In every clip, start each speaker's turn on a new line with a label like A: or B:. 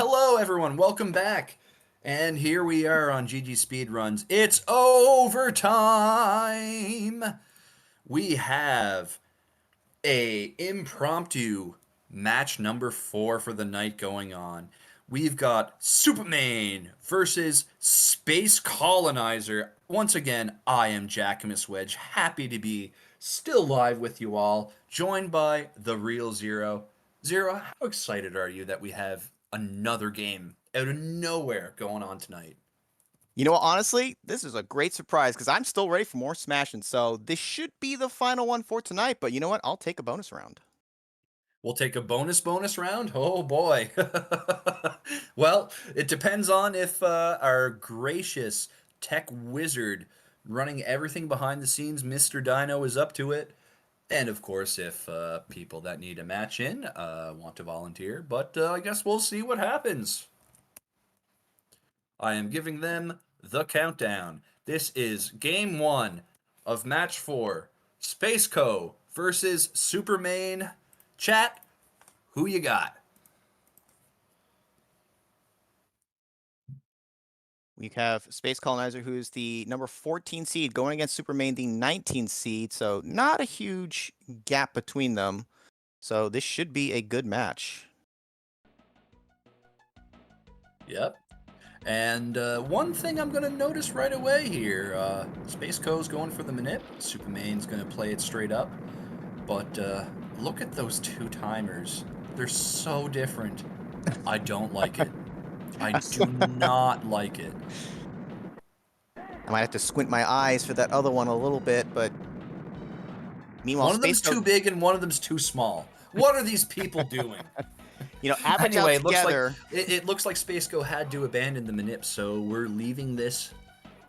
A: Hello, everyone. Welcome back. And here we are on GG Speedruns. It's overtime. We have a impromptu match number 4 for the night going on. We've got 5upamayne versus Spacecolonzier. Once again, I am Jackamus Wedge, happy to be still live with you all, joined by the real Zero. Zero, how excited are you that we have another game out of nowhere going on tonight?
B: You know what? Honestly, this is a great surprise because I'm still ready for more smashing. So this should be the final one for tonight. But you know what? I'll take a bonus round.
A: We'll take a bonus round. Oh boy. Well, it depends on if our gracious tech wizard running everything behind the scenes, Mr. Dino, is up to it. And of course, if people that need a match in want to volunteer. But I guess we'll see what happens. I am giving them the countdown. This is game 1 of match 4. Spaceco versus 5upamayne. Chat, who you got?
B: We have Space Colonizer, who's the number 14 seed, going against 5upamayne, the 19th seed. So not a huge gap between them. So this should be a good match.
A: Yep. And one thing I'm going to notice right away here, Spaceco's going for the manip. 5upamayne's going to play it straight up. But look at those two timers. They're so different. I don't like it. I do not like it.
B: I might have to squint my eyes for that other one a little bit, but meanwhile,
A: One of them's
B: Spaceco,
A: too big and one of them's too small. What are these people doing?
B: average out
A: Anyway,
B: together.
A: it looks like Spaceco had to abandon the manip, so we're leaving this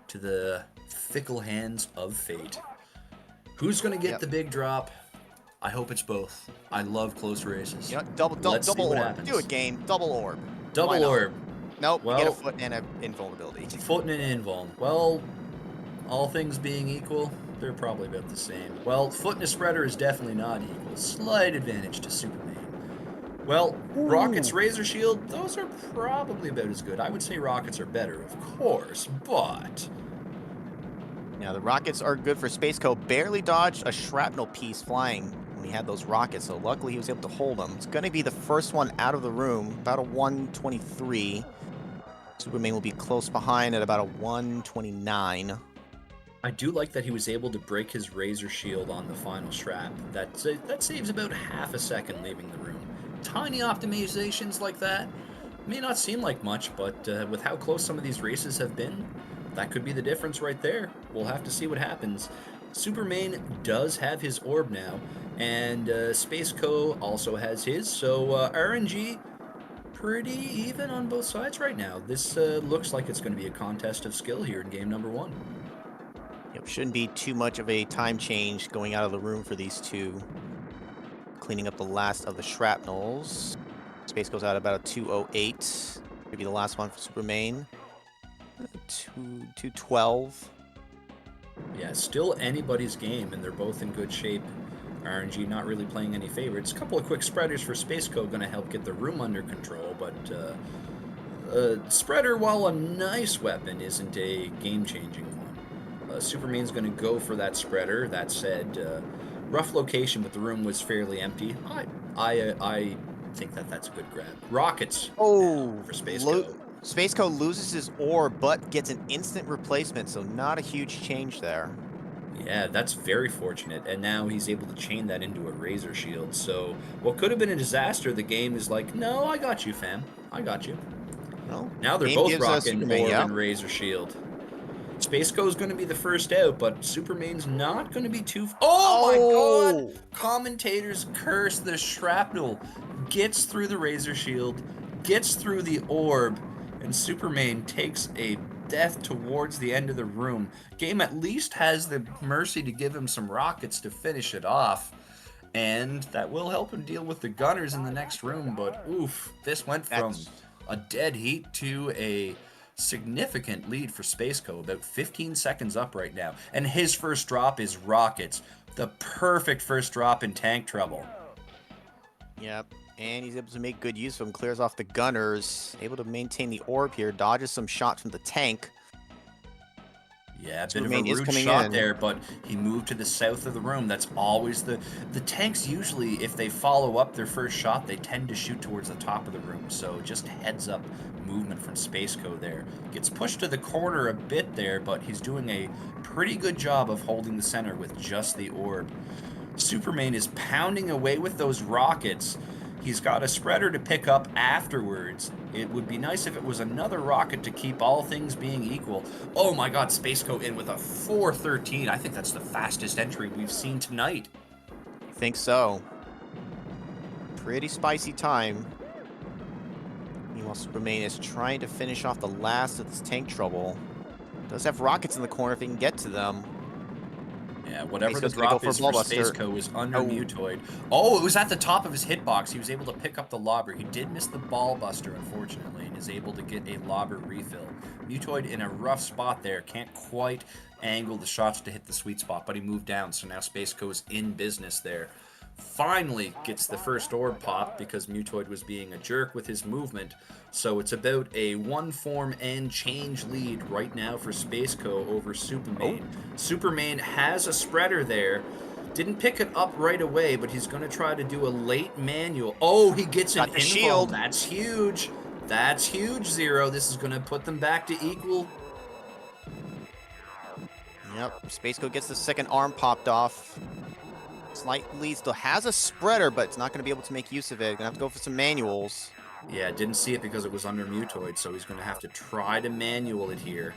A: to the fickle hands of fate. Who's gonna get the big drop? I hope it's both. I love close races.
B: Double
A: Let's see what
B: orb.
A: happens.
B: Do it, game. Double orb. Why
A: Double
B: not?
A: orb.
B: Nope, you get a
A: Well,
B: foot and an invulnerability.
A: foot and an invuln. Well, all things being equal, they're probably about the same. Well, foot and a spreader is definitely not equal. Slight advantage to 5upamayne. Well, Rocket's Razor Shield, those are probably about as good. I would say Rockets are better, of course, but...
B: Now, the rockets are good for Spaceco. Barely dodged a shrapnel piece flying when he had those rockets, so luckily he was able to hold them. It's going to be the first one out of the room, about a 123. 5upamayne will be close behind at about a 129.
A: I do like that he was able to break his Razor Shield on the final strap. That saves about half a second leaving the room. Tiny optimizations like that may not seem like much, but with how close some of these races have been, that could be the difference right there. We'll have to see what happens. 5upamayne does have his orb now, and Spaceco also has his, so RNG pretty even on both sides right now. This looks like it's going to be a contest of skill here in game number 1.
B: Yep, shouldn't be too much of a time change going out of the room for these two. Cleaning up the last of the shrapnels. Space goes out about a 208. Could be the last one for 5upamayne. 212.
A: Yeah, still anybody's game, and they're both in good shape. RNG not really playing any favorites. A couple of quick spreaders for Spaceco going to help get the room under control, but spreader, while a nice weapon, isn't a game-changing one. 5upamayne's going to go for that spreader. That said, rough location, but the room was fairly empty. I think that's a good grab. Rockets for Spaceco.
B: Spaceco loses his orb, but gets an instant replacement, so not a huge change there.
A: Yeah, that's very fortunate, and now he's able to chain that into a Razor Shield, so what could have been a disaster, the game is like, no, I got you, fam. I got you.
B: Well,
A: Now they're
B: game
A: both
B: gives
A: rocking
B: Superman,
A: Orb
B: yeah.
A: and Razor Shield. Spaceco's going to be the first out, but 5upamayne's not going to be too... Oh my god! Commentators curse the shrapnel. Gets through the Razor Shield, gets through the Orb, and 5upamayne takes a death towards the end of the room. Game at least has the mercy to give him some rockets to finish it off. And that will help him deal with the gunners in the next room, but oof, this went from a dead heat to a significant lead for Spaceco, about 15 seconds up right now. And his first drop is rockets. The perfect first drop in tank trouble.
B: Yep. And he's able to make good use of him, clears off the gunners, able to maintain the orb here, dodges some shots from the tank.
A: Yeah, a bit of a
B: Supermain is
A: rude
B: coming
A: shot
B: in.
A: there, but he moved to the south of the room. That's always the tanks usually, if they follow up their first shot, they tend to shoot towards the top of the room. So just heads up movement from Spaceco there. Gets pushed to the corner a bit there, but he's doing a pretty good job of holding the center with just the orb. Supermain is pounding away with those rockets. He's got a spreader to pick up afterwards. It would be nice if it was another rocket to keep all things being equal. Oh my god, Spaceco in with a 413. I think that's the fastest entry we've seen tonight.
B: I think so. Pretty spicy time. Meanwhile, Supermain is trying to finish off the last of this tank trouble. Does have rockets in the corner if he can get to them.
A: Yeah, whatever the
B: Spaceco's gonna go
A: drop
B: for a
A: is for
B: Ballbuster.
A: Spaceco is under
B: Oh,
A: Mutoid. Oh, it was at the top of his hitbox. He was able to pick up the lobber. He did miss the ball buster, unfortunately, and is able to get a lobber refill. Mutoid in a rough spot there. Can't quite angle the shots to hit the sweet spot, but he moved down, so now Spaceco is in business there. Finally gets the first orb pop because Mutoid was being a jerk with his movement. So it's about a one form and change lead right now for Spaceco over
B: oh,
A: Supermain. Supermain has a spreader there. Didn't pick it up right away, but he's going to try to do a late manual. Oh, he gets an
B: got the
A: invuln.
B: shield.
A: That's huge. That's huge, Zero. This is going to put them back to equal.
B: Yep, Spaceco gets the second arm popped off. Slightly still has a spreader, but it's not going to be able to make use of it. Gonna have to go for some manuals.
A: Yeah, didn't see it because it was under Mutoid, so he's going to have to try to manual it here.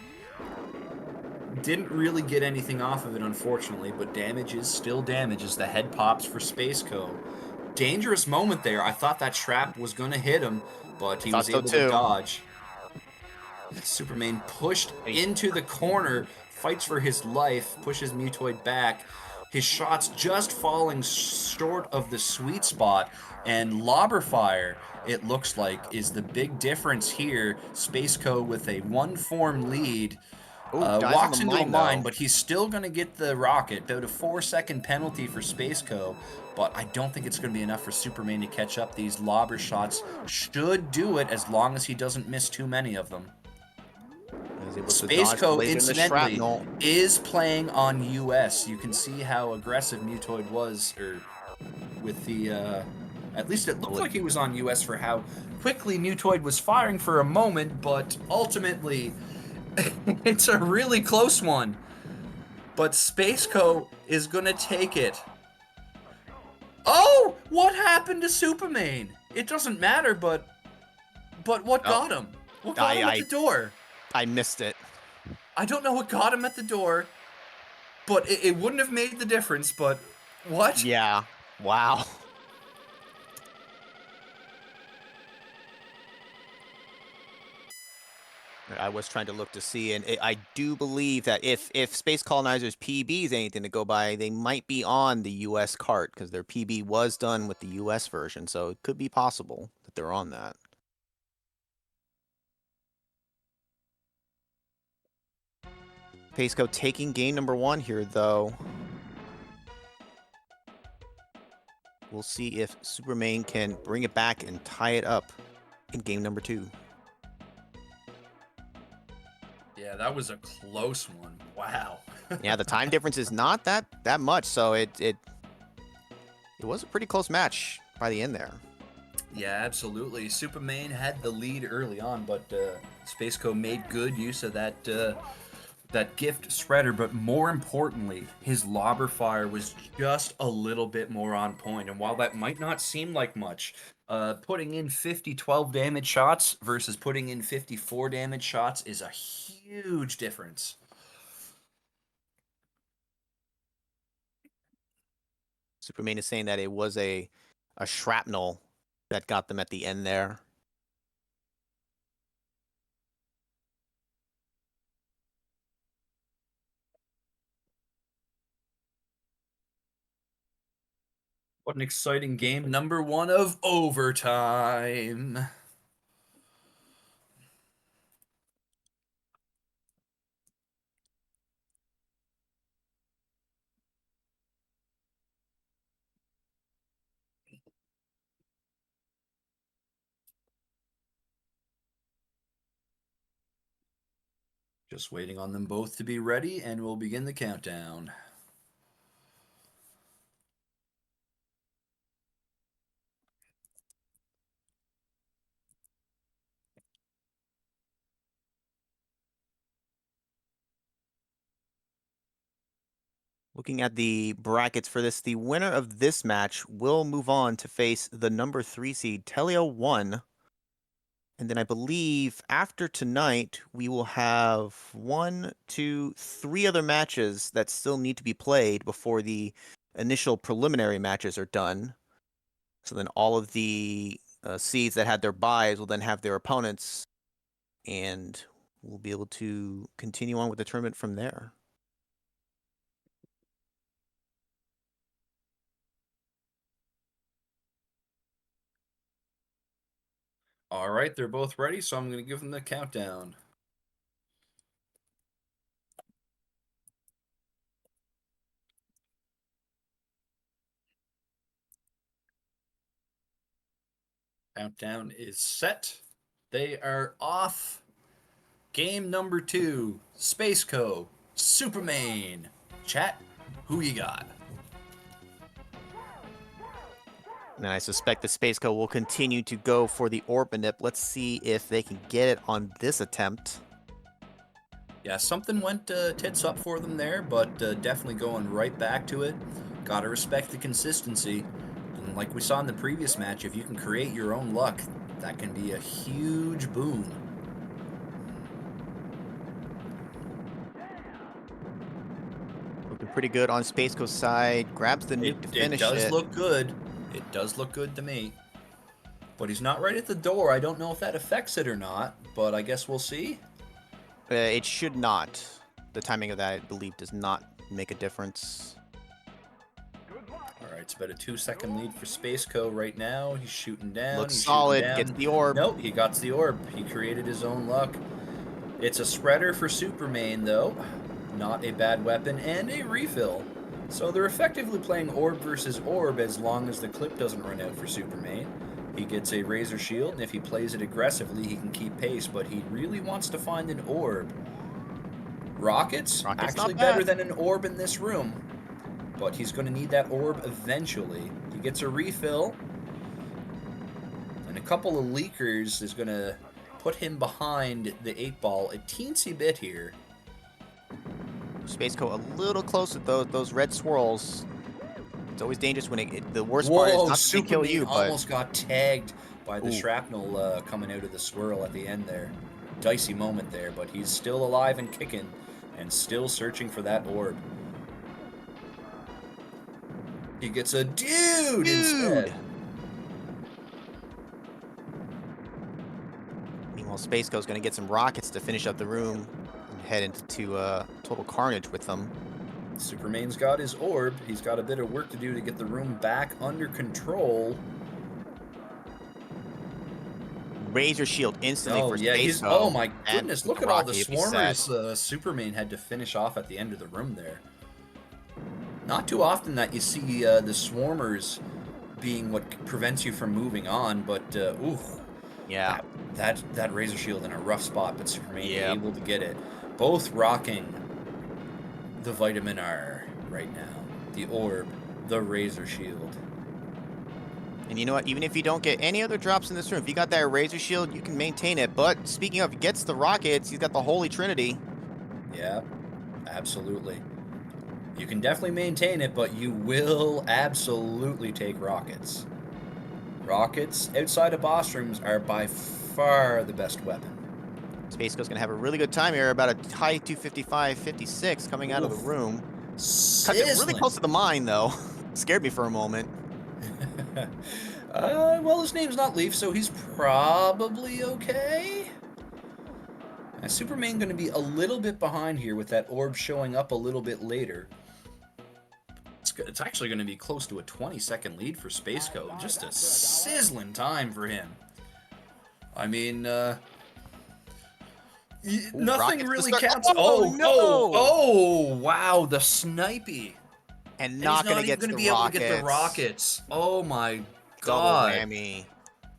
A: Didn't really get anything off of it, unfortunately, but damage is still damage as the head pops for Spaceco. Dangerous moment there. I thought that shrap was going to hit him, but
B: I
A: he
B: thought
A: was
B: so
A: able to
B: too.
A: dodge. Superman pushed
B: Hey,
A: into the corner, fights for his life, pushes Mutoid back. His shots just falling short of the sweet spot, and Lobber Fire, it looks like, is the big difference here. Spaceco with a one-form lead.
B: oh, dies on the
A: Walks into a
B: mine
A: mine,
B: though.
A: but he's still going to get the rocket. About a 4-second penalty for Spaceco, but I don't think it's going to be enough for Superman to catch up. These lobber shots should do it as long as he doesn't miss too many of them.
B: I was able to dodge the
A: Spaceco,
B: laser and the
A: incidentally,
B: shrapnel.
A: is playing on US. You can see how aggressive Mutoid was, or with the, at least it looked like he was on US for how quickly Mutoid was firing for a moment, but ultimately, it's a really close one. But Spaceco is gonna take it. Oh, what happened to Superman? It doesn't matter, but what
B: Oh,
A: got him? What got him at
B: I
A: the door?
B: I missed it.
A: I don't know what got him at the door, but it wouldn't have made the difference. But what?
B: Yeah. Wow. I was trying to look to see, and I do believe that if Space Colonizer's PB is anything to go by, they might be on the U.S. cart because their PB was done with the U.S. version, so it could be possible that they're on that. Spaceco taking game number 1 here, though. We'll see if Superman can bring it back and tie it up in game number 2.
A: Yeah, that was a close one. Wow.
B: Yeah, the time difference is not that much, so it was a pretty close match by the end there.
A: Yeah, absolutely. Superman had the lead early on, but Spaceco made good use of that gift spreader, but more importantly, his lobber fire was just a little bit more on point. And while that might not seem like much, putting in 50-12 damage shots versus putting in 54 damage shots is a huge difference.
B: Superman is saying that it was a shrapnel that got them at the end there.
A: What an exciting game. Number 1 of overtime. Just waiting on them both to be ready, and we'll begin the countdown.
B: Looking at the brackets for this, the winner of this match will move on to face the number 3 seed, Telio 1. And then I believe after tonight, we will have 1, 2, 3 other matches that still need to be played before the initial preliminary matches are done. So then all of the seeds that had their buys will then have their opponents, and we'll be able to continue on with the tournament from there.
A: All right, they're both ready, so I'm going to give them the countdown. Countdown is set. They are off. Game number 2, Spaceco, Supermaine. Chat, who you got?
B: And I suspect the Spaceco will continue to go for the Orbanip. Let's see if they can get it on this attempt.
A: Yeah, something went tits up for them there, but definitely going right back to it. Gotta respect the consistency. And like we saw in the previous match, if you can create your own luck, that can be a huge boon.
B: Looking pretty good on Spaceco's side. Grabs the nuke to finish it.
A: It does look good. It does look good to me. But he's not right at the door. I don't know if that affects it or not, but I guess we'll see.
B: It should not. The timing of that, I believe, does not make a difference.
A: All right, it's about a 2-second lead for Spaceco right now. He's shooting down.
B: Looks
A: he's
B: solid.
A: Shooting down.
B: Gets the orb.
A: Nope, he got the orb. He created his own luck. It's a spreader for Supermaine, though. Not a bad weapon, and a refill. So they're effectively playing orb versus orb as long as the clip doesn't run out for Supermaine. He gets a Razor Shield, and if he plays it aggressively, he can keep pace, but he really wants to find an orb. Rockets actually better than an orb in this room, but he's going to need that orb eventually. He gets a refill, and a couple of leakers is going to put him behind the 8-ball a teensy bit here.
B: Spaceco a little close with those red swirls. It's always dangerous when the worst part is not to kill you, but
A: almost got tagged by the shrapnel coming out of the swirl at the end there. Dicey moment there, but he's still alive and kicking and still searching for that orb. He gets a dude instead.
B: Meanwhile, Spaceco's going to get some rockets to finish up the room and head into total carnage with them.
A: Supermaine's got his orb. He's got a bit of work to do to get the room back under control.
B: Razor Shield instantly for Spaceco.
A: Oh my goodness, look at all the swarmers Supermaine had to finish off at the end of the room there. Not too often that you see the swarmers being what prevents you from moving on, but ooh.
B: Yeah.
A: That Razor Shield in a rough spot, but Supermaine able to get it. Both rocking the Vitamin R right now. The orb, the Razor Shield.
B: And you know what? Even if you don't get any other drops in this room, if you got that Razor Shield, you can maintain it. But speaking of, he gets the rockets. He's got the Holy Trinity.
A: Yeah, absolutely. You can definitely maintain it, but you will absolutely take rockets. Rockets outside of boss rooms are by far the best weapon.
B: Spaceco's going to have a really good time here. About a high 255, 56 coming out of the room. Cuts it really close to the mine, though. Scared me for a moment.
A: Well, his name's not Leaf, so he's probably okay. Now, Supermaine going to be a little bit behind here with that orb showing up a little bit later. It's actually going to be close to a 20-second lead for Spaceco. Just a sizzling time for him. I mean, nothing really counts. Oh, wow, the snipey.
B: And not going to get the
A: rockets. Oh my god.
B: Double whammy.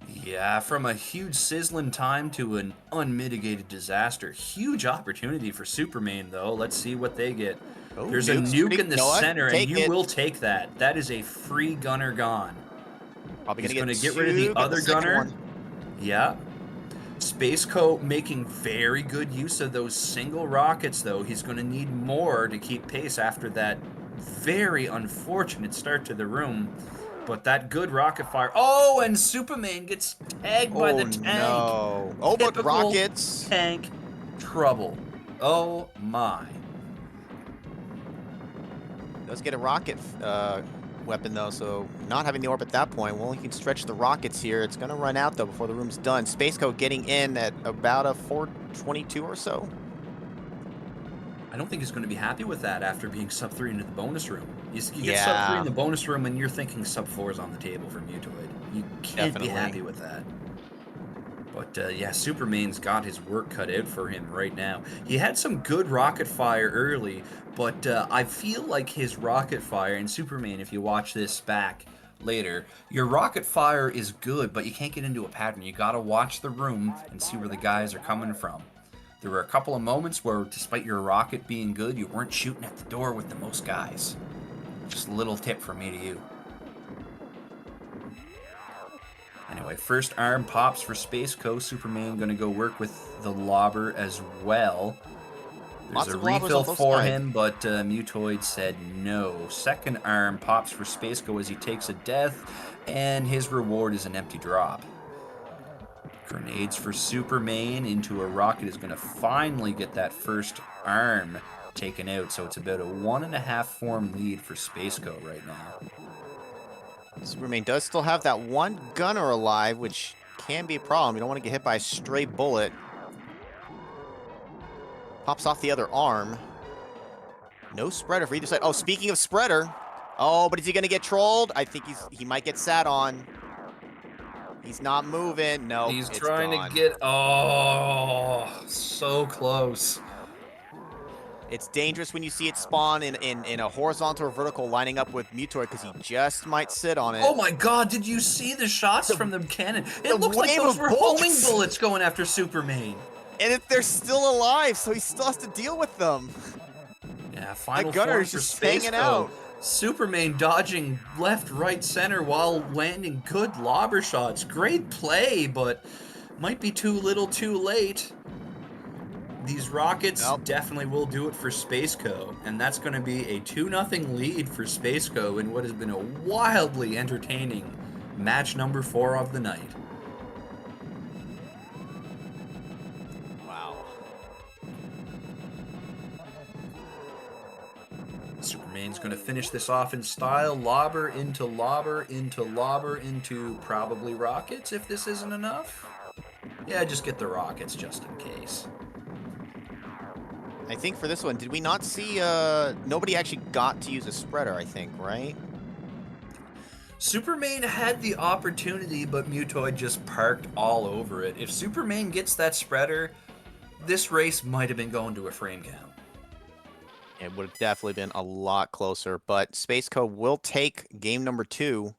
A: Yeah, from a huge sizzling time to an unmitigated disaster. Huge opportunity for Superman, though. Let's see what they get.
B: Oh,
A: There's a
B: nukes.
A: nuke
B: Pretty,
A: in
B: you
A: the
B: know what?
A: center, and
B: Take
A: you
B: it.
A: will take that. That is a free gunner gone.
B: Probably going
A: He's
B: to
A: going
B: get
A: to get rid of the
B: 2, get the
A: other
B: second
A: gunner.
B: one.
A: Yeah. Spaceco making very good use of those single rockets, though. He's going to need more to keep pace after that very unfortunate start to the room. But that good rocket fire. Oh, and Superman gets tagged by
B: Oh,
A: the tank.
B: no. Oh, but
A: Typical
B: rockets.
A: tank trouble. Oh, my.
B: Does get a rocket weapon, though, so not having the orb at that point. Well, he can stretch the rockets here. It's going to run out, though, before the room's done. Spaceco getting in at about a 422 or so.
A: I don't think he's going to be happy with that after being sub 3 into the bonus room. You get sub 3 in
B: Yeah,
A: the bonus room and you're thinking sub 4 is on the table for Mutoid. You can't be
B: definitely.
A: happy with that. But yeah, Superman's got his work cut out for him right now. He had some good rocket fire early, but I feel like his rocket fire, and Superman, if you watch this back later, your rocket fire is good, but you can't get into a pattern. You gotta watch the room and see where the guys are coming from. There were a couple of moments where, despite your rocket being good, you weren't shooting at the door with the most guys. Just a little tip from me to you. Anyway, first arm pops for Space Coast. Superman going to go work with the lobber as well. There's
B: Lots
A: a
B: of lobbers on
A: refill
B: both
A: for
B: sides.
A: him, but Mutoid said no. Second arm pops for Spaceco as he takes a death, and his reward is an empty drop. Grenades for Superman into a rocket is going to finally get that first arm taken out, so it's about a 1.5 form lead for Spaceco right now.
B: Superman does still have that one gunner alive, which can be a problem. You don't want to get hit by a stray bullet. Pops off the other arm. No spreader for either side. Oh, speaking of spreader. Oh, but is he going to get trolled? I think he might get sat on. He's not moving. Nope,
A: He's
B: it's
A: trying to
B: gone.
A: get. Oh, so close.
B: It's dangerous when you see it spawn in a horizontal or vertical lining up with Mutoid because he just might sit on it.
A: Oh my god, did you see the shots
B: The,
A: from the cannon?
B: the
A: It looked like
B: wave
A: those
B: of
A: were homing
B: bullets!
A: bullets going after Superman.
B: And if they're still alive, so he still has to deal with them.
A: Yeah,
B: That
A: final
B: gunner
A: form
B: is
A: for
B: just hanging
A: Spaceco.
B: out.
A: Superman dodging left, right, center while landing good lobber shots. Great play, but might be too little too late. These rockets
B: Nope.
A: definitely will do it for Spaceco, and that's going to be a 2-0 lead for Spaceco in what has been a wildly entertaining match number 4 of the night.
B: Wow.
A: Superman's going to finish this off in style. Lobber into lobber into lobber into probably rockets if this isn't enough. Yeah, just get the rockets just in case.
B: I think for this one, did we not see, nobody actually got to use a spreader, I think, right?
A: Superman had the opportunity, but Mutoid just parked all over it. If Superman gets that spreader, this race might have been going to a frame count.
B: It would have definitely been a lot closer, but Spaceco will take game number 2.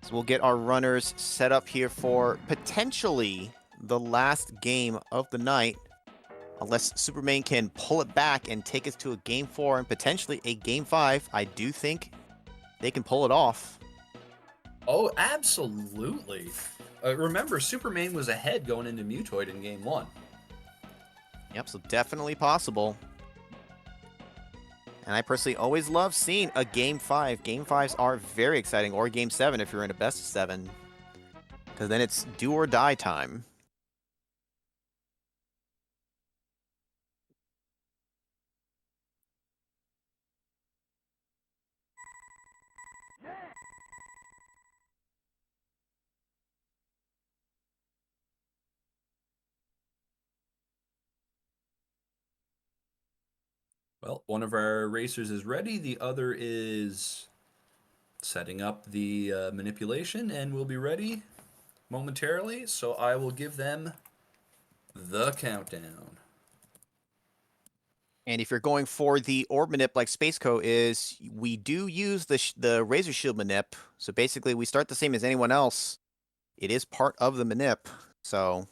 B: So we'll get our runners set up here for potentially the last game of the night. Unless Superman can pull it back and take us to a game 4 and potentially a game 5. I do think they can pull it off.
A: Oh, absolutely. Remember, Superman was ahead going into Mutoid in game 1.
B: Yep, so definitely possible. And I personally always love seeing a game 5. Game 5s are very exciting, or game 7 if you're in a best of 7. Because then it's do or die time.
A: Well, one of our racers is ready. The other is setting up the manipulation and will be ready momentarily. So I will give them the countdown.
B: And if you're going for the orb manip like Spaceco is, we do use the Razor Shield manip. So basically, we start the same as anyone else. It is part of the manip. So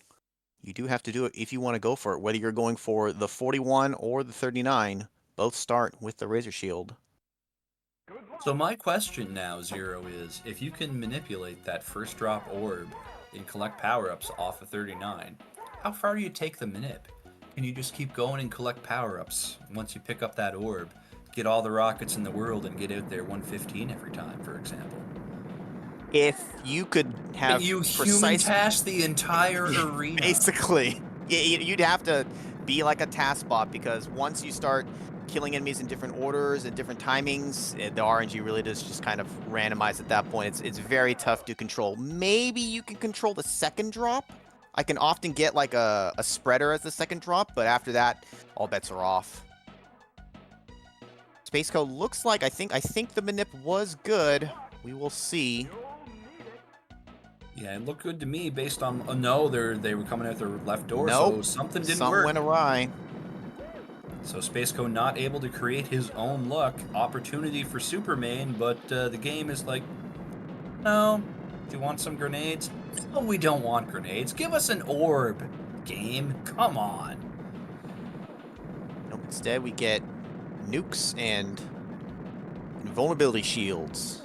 B: you do have to do it if you want to go for it. Whether you're going for the 41 or the 39, both start with the Razor Shield.
A: So my question now, Zero, is if you can manipulate that first drop orb and collect power-ups off of 39, how far do you take the manip? Can you just keep going and collect power-ups once you pick up that orb? Get all the rockets in the world and get out there 115 every time, for example.
B: If you could
A: Can
B: have
A: you human
B: precise,
A: task the entire arena?
B: basically, you'd have to be like a task bot because once you start killing enemies in different orders and different timings, the RNG really does just kind of randomize at that point. It's very tough to control. Maybe you can control the second drop. I can often get like a spreader as the second drop, but after that, all bets are off. Spaceco looks like I think the manip was good. We will see.
A: Yeah, it looked good to me based on. Oh, no, they were coming out their left door,
B: Nope.
A: so something didn't
B: Something
A: work.
B: went awry.
A: So Spaceco not able to create his own luck. Opportunity for Superman, but the game is like, no. Do you want some grenades? No, we don't want grenades. Give us an orb, game. Come on.
B: Nope. Instead, we get nukes and invulnerability shields.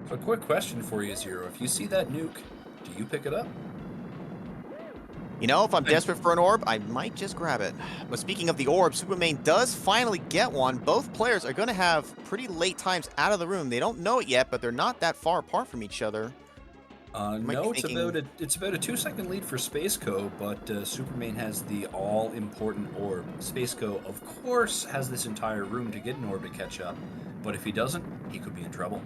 A: So, quick question for you, Zero. If you see that nuke, do you pick it up?
B: You know, if I'm desperate for an orb, I might just grab it. But speaking of the orb, Superman does finally get one. Both players are going to have pretty late times out of the room. They don't know it yet, but they're not that far apart from each other.
A: No, it's about a 2-second lead for Spaceco, but Superman has the all-important orb. Spaceco, of course, has this entire room to get an orb to catch up, but if he doesn't, he could be in trouble.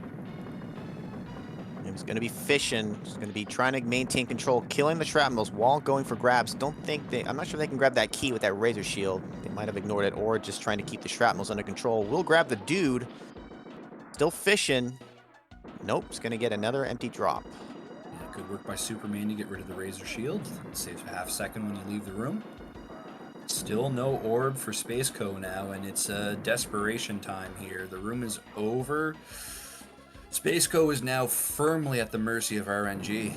B: He's going to be fishing. He's going to be trying to maintain control, killing the shrapnels while going for grabs. I'm not sure they can grab that key with that razor shield. They might have ignored it or just trying to keep the shrapnels under control. We'll grab the dude. Still fishing. Nope, he's going to get another empty drop.
A: Yeah, good work by Superman to get rid of the razor shield. Saves a half second when you leave the room. Still no orb for Spaceco now, and it's desperation time here. The room is over. Spaceco is now firmly at the mercy of RNG.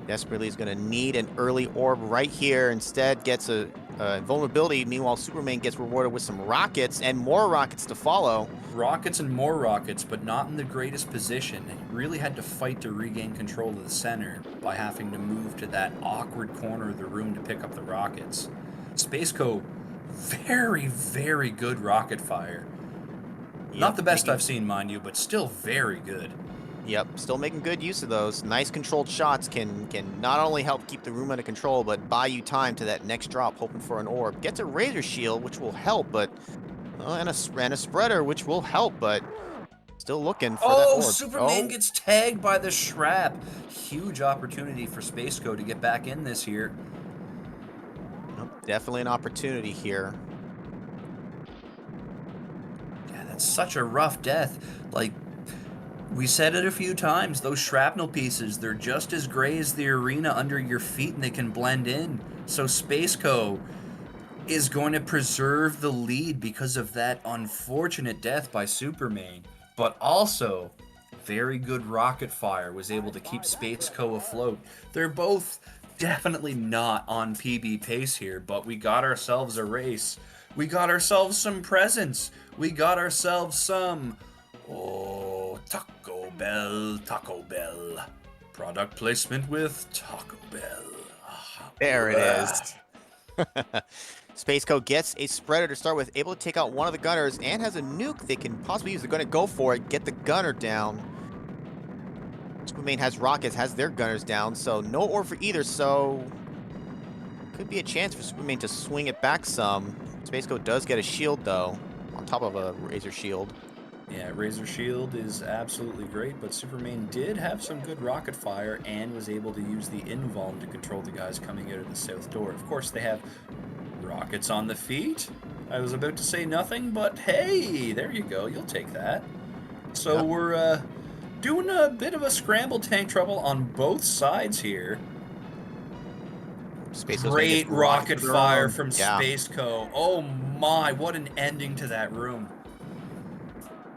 B: Desperately is going to need an early orb right here. Instead, gets a vulnerability. Meanwhile, Superman gets rewarded with some rockets and more rockets to follow.
A: Rockets and more rockets, but not in the greatest position. He really had to fight to regain control of the center by having to move to that awkward corner of the room to pick up the rockets. Spaceco, very, very good rocket fire.
B: Yep,
A: Not the best I've seen, mind you, but still very good.
B: Yep, still making good use of those. Nice controlled shots can not only help keep the room under control, but buy you time to that next drop, hoping for an orb. Gets a razor shield, which will help, but and a spreader, which will help, but still looking for that orb.
A: Superman gets tagged by the shrap. Huge opportunity for Spaceco to get back in this here.
B: Yep, definitely an opportunity here.
A: Yeah, that's such a rough death. Like, we said it a few times, those shrapnel pieces, they're just as gray as the arena under your feet and they can blend in. So Spaceco is going to preserve the lead because of that unfortunate death by Superman. But also, very good rocket fire was able to keep Spaceco afloat. They're both definitely not on PB pace here, but we got ourselves a race. We got ourselves some presents. We got ourselves some... Oh, Taco Bell, Taco Bell. Product placement with Taco Bell.
B: There it is. Spaceco gets a spreader to start with, able to take out one of the gunners, and has a nuke they can possibly use. They're going to go for it, get the gunner down. Superman has rockets, has their gunners down, so no orb for either, so could be a chance for Superman to swing it back some. Spaceco does get a shield, though, on top of a razor shield.
A: Yeah, Razor Shield is absolutely great, but Superman did have some good rocket fire and was able to use the invuln to control the guys coming out of the south door. Of course, they have rockets on the feet. I was about to say nothing, but hey, there you go. You'll take that. So
B: Yep.
A: we're doing a bit of a scramble tank trouble on both sides here.
B: Space Coast gonna get
A: Great
B: some rockets
A: rocket
B: of their
A: fire
B: own.
A: from
B: Yeah.
A: Spaceco. Oh my, what an ending to that room.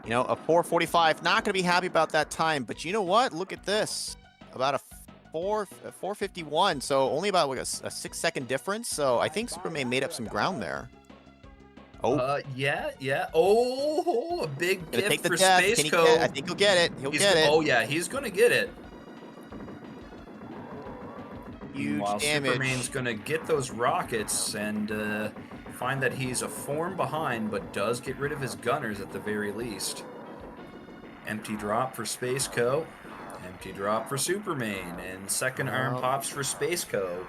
B: You know, a 445, not going to be happy about that time, but you know what? Look at this. About a 451, so only about like a 6-second difference. So I think Superman made up some ground there. Oh,
A: Yeah, yeah. Oh, a big
B: gonna take
A: gift
B: the
A: for
B: death. Can he get? I
A: Spaceco.
B: think he'll get it. He'll get it.
A: Oh yeah, he's gonna get it.
B: Huge
A: Meanwhile, Superman's
B: damage.
A: gonna get those rockets and find that he's a form behind, but does get rid of his gunners at the very least. Empty drop for Spaceco. Empty drop for Superman. And second arm
B: Well,
A: pops for Spaceco.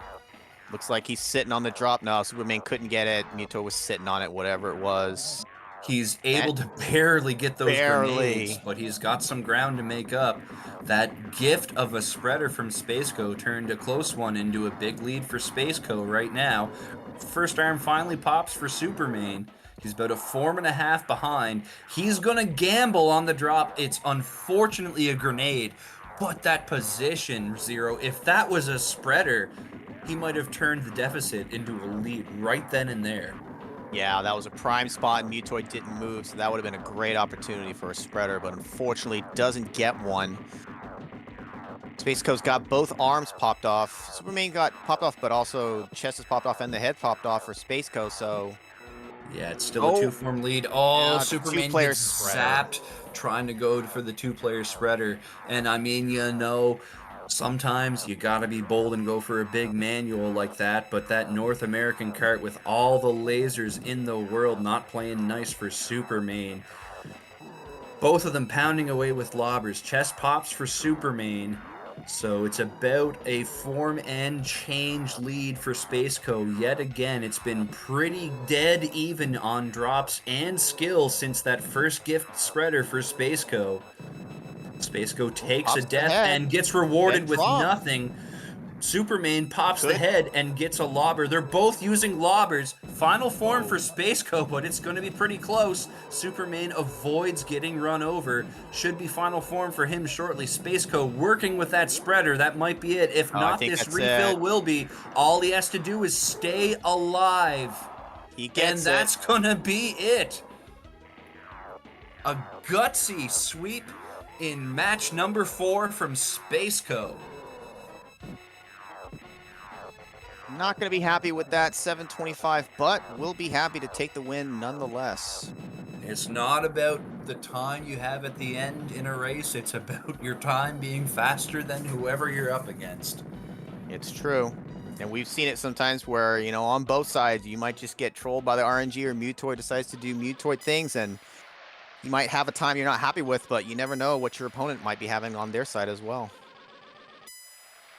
B: looks like he's sitting on the drop now. Superman couldn't get it. Muto was sitting on it, whatever it was.
A: He's
B: And
A: able to barely get those grenades,
B: barely.
A: but he's got some ground to make up. That gift of a spreader from Spaceco turned a close one into a big lead for Spaceco right now. First arm finally pops for Superman. He's about a form and a half behind. He's gonna gamble on the drop. It's unfortunately a grenade, but that position, Zero, if that was a spreader, he might have turned the deficit into a lead right then and there.
B: Yeah, that was a prime spot, and Mutoid didn't move, so that would have been a great opportunity for a spreader, but unfortunately doesn't get one. Space Coast got both arms popped off. Superman got popped off, but also chest is popped off and the head popped off for Space Coast, so...
A: Yeah, it's still a
B: Oh,
A: two-form lead. Oh,
B: yeah, it's a
A: Superman
B: two-player
A: gets
B: spreader.
A: zapped trying to go for the two-player spreader. And I mean, sometimes you gotta be bold and go for a big manual like that, but that North American cart with all the lasers in the world not playing nice for Superman. Both of them pounding away with lobbers. Chest pops for Superman. So it's about a form and change lead for Spaceco. Yet again, it's been pretty dead even on drops and skill since that first gift spreader for Spaceco. Spaceco
B: Oh,
A: takes a
B: pops the
A: death
B: head.
A: and gets
B: Then
A: rewarded with
B: drop.
A: nothing. Superman pops the
B: Could.
A: head and gets a lobber. They're both using lobbers. Final form for Spaceco, but it's going to be pretty close. Superman avoids getting run over. Should be final form for him shortly. Spaceco working with that spreader. That might be it. If
B: Oh, I
A: not,
B: think
A: this
B: that's it.
A: refill will be. All he has to do is stay alive.
B: He
A: And
B: gets it.
A: that's going to be it. A gutsy sweep in match number 4 from Spaceco.
B: Not going to be happy with that 725, but will be happy to take the win nonetheless.
A: It's not about the time you have at the end in a race. It's about your time being faster than whoever you're up against.
B: It's true. And we've seen it sometimes where, you know, on both sides, you might just get trolled by the RNG or Mutoid decides to do Mutoid things, and you might have a time you're not happy with, but you never know what your opponent might be having on their side as well.